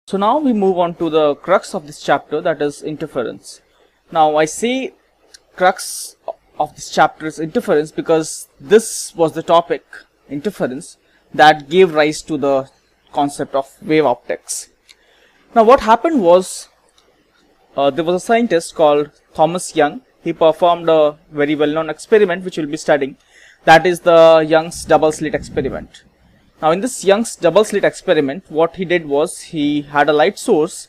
So now we move on to the crux of this chapter, that is interference. Now I say crux of this chapter is interference because this was the topic, interference, that gave rise to the concept of wave optics. Now what happened was, there was a scientist called Thomas Young. He performed a very well-known experiment which we'll be studying, that is the Young's double slit experiment. Now in this Young's double slit experiment, what he did was he had a light source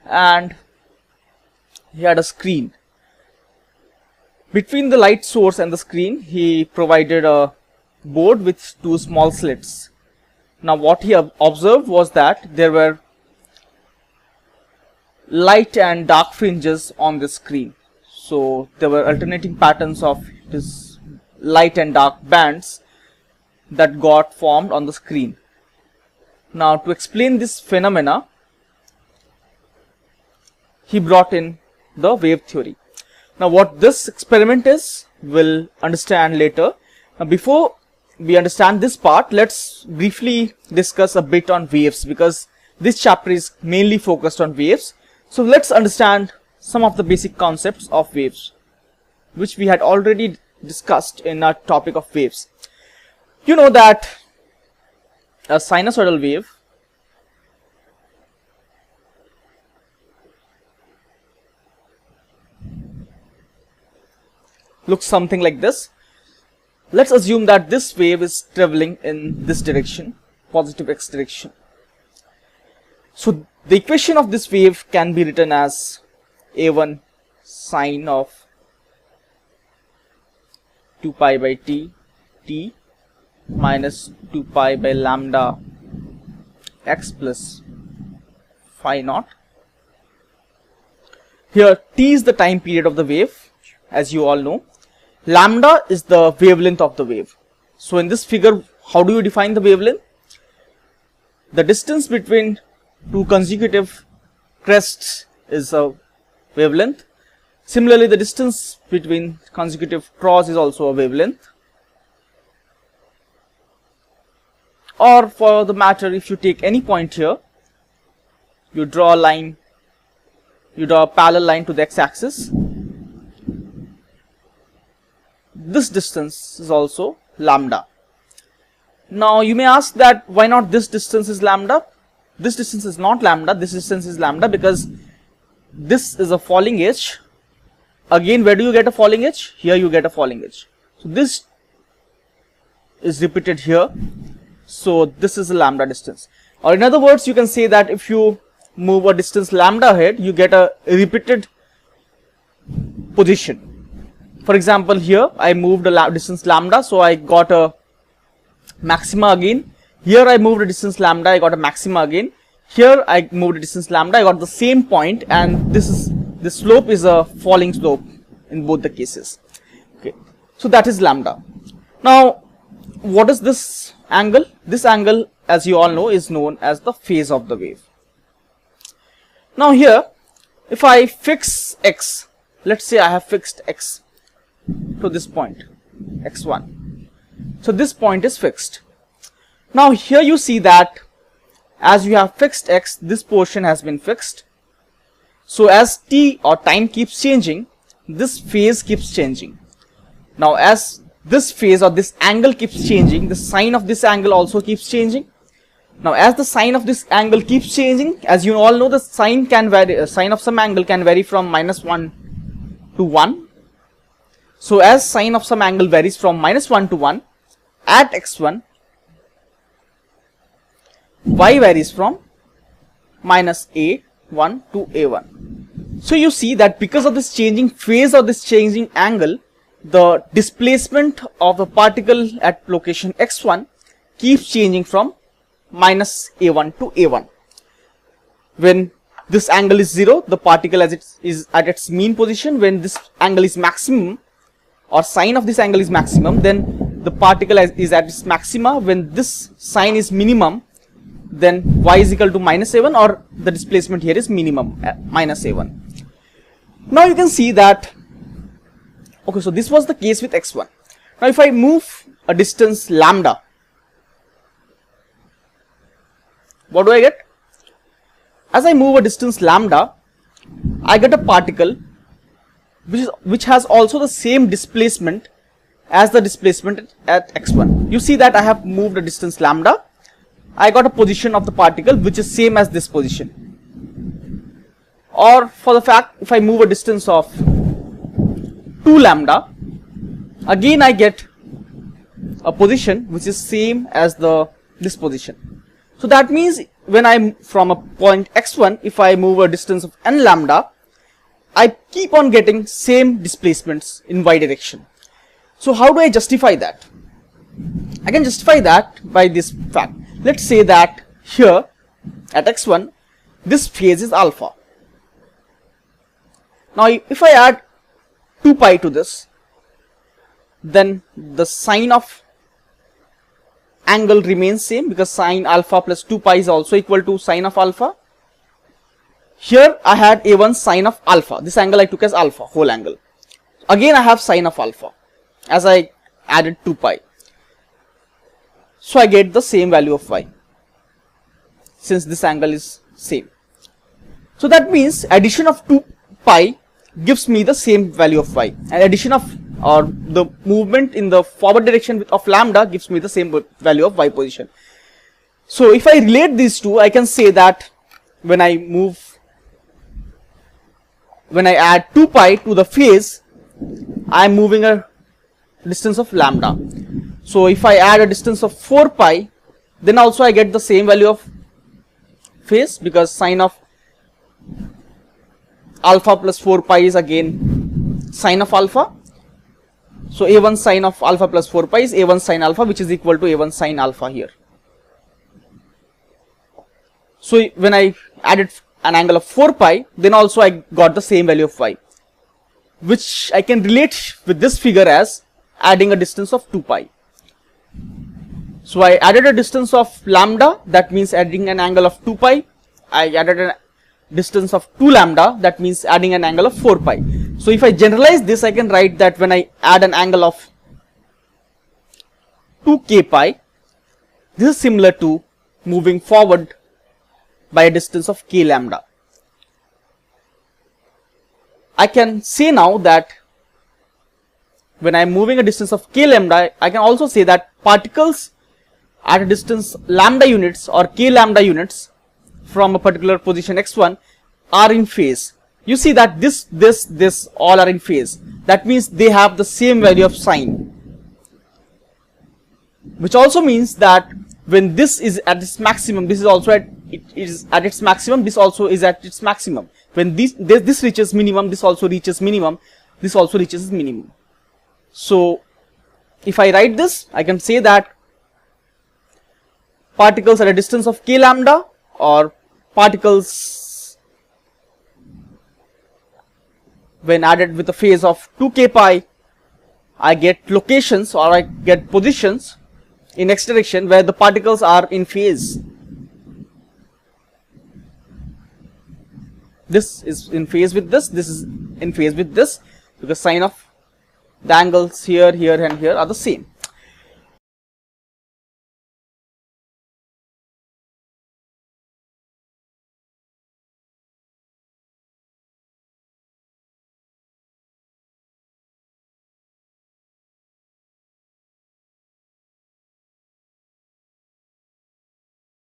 and he had a screen. Between the light source and the screen, he provided a board with two small slits. Now what he observed was that there were light and dark fringes on the screen. So there were alternating patterns of this light and dark bands that got formed on the screen. Now to explain this phenomena, he brought in the wave theory. Now what this experiment is, we'll understand later. Now before we understand this part, let's briefly discuss a bit on waves, because this chapter is mainly focused on waves. So let's understand some of the basic concepts of waves, which we had already discussed in our topic of waves. You know that a sinusoidal wave looks something like this. Let's assume that this wave is traveling in this direction, positive x direction. So the equation of this wave can be written as a1 sine of 2 pi by t minus 2 pi by lambda x plus phi naught. Here t is the time period of the wave, as you all know. Lambda is the wavelength of the wave. So in this figure, how do you define the wavelength? The distance between two consecutive crests is a wavelength. Similarly, the distance between consecutive cross is also a wavelength. Or for the matter, if you take any point here, you draw a line, you draw a parallel line to the x-axis. This distance is also lambda. Now you may ask that why not this distance is lambda? This distance is not lambda, this distance is lambda because this is a falling edge. Again, where do you get a falling edge? Here you get a falling edge. So this is repeated here. So this is a lambda distance. Or in other words, you can say that if you move a distance lambda ahead, you get a repeated position. For example, here I moved a distance lambda, so I got a maxima again. Here I moved a distance lambda, I got a maxima again. Here I moved a distance lambda, I got the same point, and this slope is a falling slope in both the cases. Okay, so that is lambda. Now, what is this angle? This angle, as you all know, is known as the phase of the wave. Now here, if I fix x, let's say I have fixed x to this point, x1. So this point is fixed. Now here you see that as you have fixed x, this portion has been fixed. So as t or time keeps changing, this phase keeps changing. Now as this phase or this angle keeps changing, the sine of this angle also keeps changing. Now as the sine of this angle keeps changing, as you all know, the sine can vary, sine of some angle can vary from -1 to 1. So as sine of some angle varies from -1 to 1, at x1, y varies from -a1 to a1. So you see that because of this changing phase or this changing angle, the displacement of the particle at location x1 keeps changing from -a1 to a1. When this angle is 0, the particle as it is at its mean position. When this angle is maximum or sine of this angle is maximum, then the particle is at its maxima. When this sine is minimum, then y is equal to -a1, or the displacement here is minimum at -a1. Now you can see that, okay, so this was the case with x1. Now if I move a distance lambda, what do I get? as I move a distance lambda, I get a particle which has also the same displacement as the displacement at x1. You see that I have moved a distance lambda. I got a position of the particle which is same as this position. Or for the fact, if I move a distance of 2 lambda, again I get a position which is same as this position. So that means when I'm from a point x1, if I move a distance of n lambda, I keep on getting same displacements in y direction. So how do I justify that? I can justify that by this fact. Let's say that here at x1, this phase is alpha. Now if I add 2 pi to this, then the sign of angle remains same, because sine alpha plus 2 pi is also equal to sine of alpha. Here I had a1 sine of alpha. This angle I took as alpha, whole angle. Again I have sine of alpha as I added 2 pi. So I get the same value of y, since this angle is same. So that means addition of 2 pi gives me the same value of y, and addition of or the movement in the forward direction of lambda gives me the same value of y position. So if I relate these two, I can say that when I add 2 pi to the phase, I am moving a distance of lambda. So if I add a distance of 4 pi, then also I get the same value of phase, because sine of alpha plus 4 pi is again sine of alpha. So a1 sine of alpha plus 4 pi is a1 sine alpha, which is equal to a1 sine alpha here. So when I added an angle of 4 pi, then also I got the same value of y, which I can relate with this figure as adding a distance of 2 pi. So I added a distance of lambda, that means adding an angle of 2 pi. I added a distance of 2 lambda, that means adding an angle of 4 pi. So if I generalize this, I can write that when I add an angle of 2k pi, this is similar to moving forward by a distance of k lambda. I can say now that when I am moving a distance of k lambda, I can also say that particles at a distance lambda units or k lambda units from a particular position x1 are in phase. You see that this all are in phase. That means they have the same value of sine, which also means that when this is at its maximum, this is also at its maximum, this also is at its maximum. When this reaches minimum, this also reaches minimum, this also reaches minimum. So if I write this, I can say that particles at a distance of k lambda, or particles when added with a phase of 2k pi, I get locations or I get positions in x direction where the particles are in phase. This is in phase with this is in phase with this, because sine of the angles here, here and here are the same.